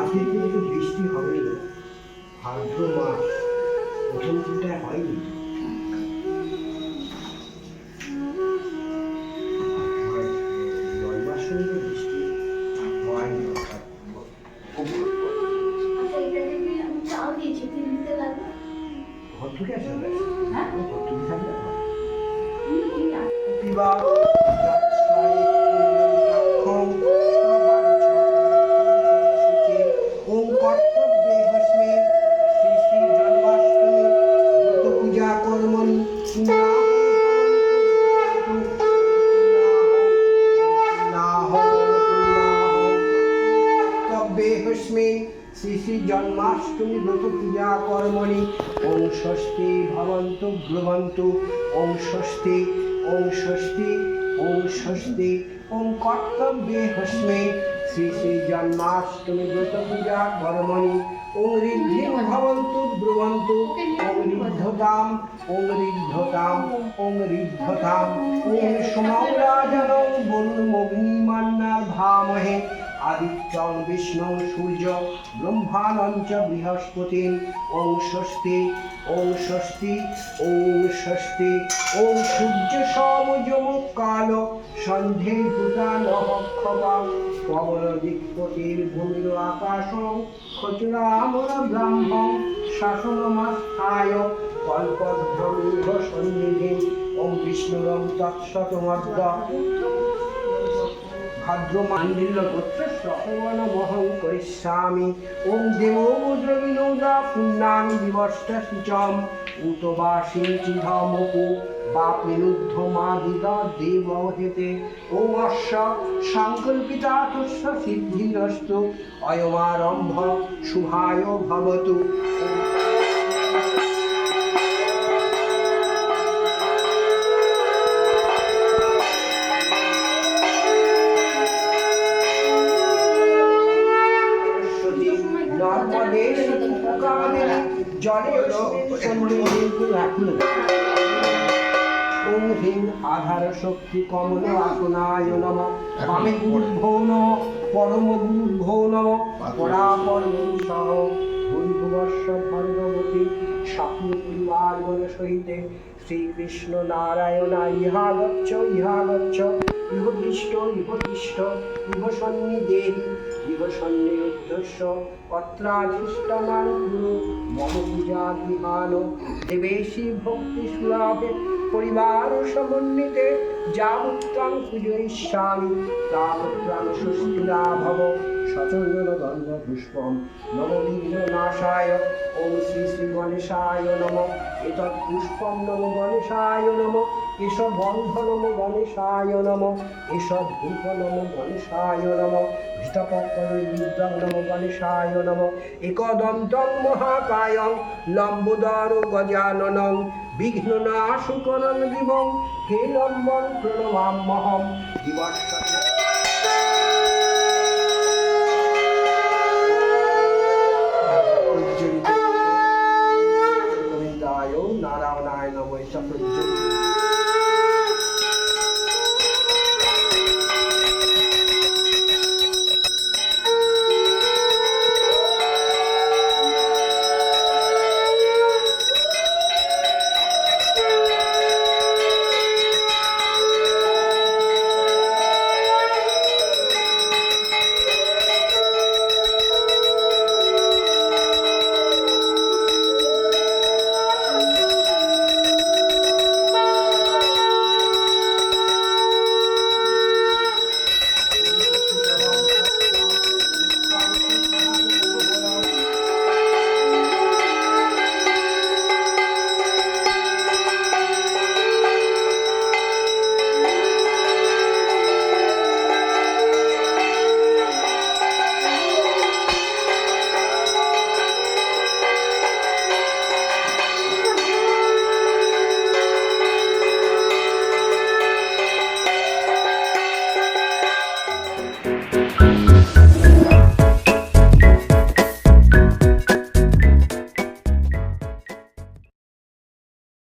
আজকে কিন্তু বৃষ্টি হবে না, ভাদ্র মাস প্রথম দিনটায় হয়নি। জন্মাষ্টমী বৃষ্টি হয়নি, অর্থাৎ ঘর ঢুকে আসে ঘর ঢুকে থাকলে শ্রী শ্রী জন্মাষ্টমী ব্রত পূজা কর্মণি ওং ষষ্ঠী ভবন্তু ব্রুবন্তু ওং ষষ্ঠী ওং ষষ্ঠী ওং ষষ্ঠী ওং কর্তব্যে হস্মে শ্রী শ্রী জন্মাষ্টমী ব্রত পূজা কর্মণি ওং ঋদ্ধি ভবন্তু ব্রুবন্তু ওং ঋদ্ধতাম ওং ঋদ্ধতাম ওং ঋদ্ধতাম ওং সমৌরাজনং বরুণমগ্নিমান্না ভামহে আদিত্যং বিষ্ণু সূর্য ব্রহ্মাণঞ্চ বৃহস্পতি ওং ষষ্ঠী ওং ষষ্ঠী ওং ষষ্ঠী ওং সূর্য সমযমুক কাল সন্ধে ভূতানহক্ষবাং পবন দিক্পতির ভূমির আকাশং খচুরামর ব্রাহ্মং শাসনমাস্থায় কল্পধ্বমিহ সন্নিধি ওং বিষ্ণুরং তৎসতমদ্য ভাদ্র মান্ডিল্য গোত্রস্য অহং করিষ্যামি ওং দেবো দ্রবিণোদা পুণ্যাং দিবষ্টসুচম উতবাসী চিধমকু বাপিনুদ্ধ মাদিদা দেব হেতে ওং অশ্ব সংকল্পিতাতস্য সিদ্ধিরস্তু অয়মারম্ভ শুভায় ভবতু। ওং হ্রিং আধার শক্তি কমল আসনায় নম বামে গুরুভ্যো নম পরম গুরুভ্যো নম পরাপর সহ ভূর্ভুবস্ব ভর্গবতী স্বপ্ন পরিবারগণ সহিতে শ্রীকৃষ্ণ নারায়ণ ইহা গচ্ছ ইহতিষ্ঠ ইহ সন্নিদেহি ইহ সন্নিরুদ্ধস্য পত্রাধিষ্ঠমাং গুরু মম পূজা বিহান দেবেশী ভক্তি সুলাভে পরিবার সমন্বিতে যাবত্রাং পূজয়িষ্যামি তাবত্রাং সুস্থিরা ভব সচন্দন গন্ধ পুষ্পম নম বিঘ্ননাশায় ওম শ্রী শ্রী গণেশায় নম এতৎ পুষ্পম নম গণেশায় নম এসব গন্ধ নম গণেশায় নম এসব ধূপ নম গণেশায় নম বিদ্যাং নম গণেশায় নম একদন্তং মহাকায়ং লম্বোদর গজাননং বিঘ্ননাশকরং দিবং হে লম্বং প্রণমাম্যহম দিবস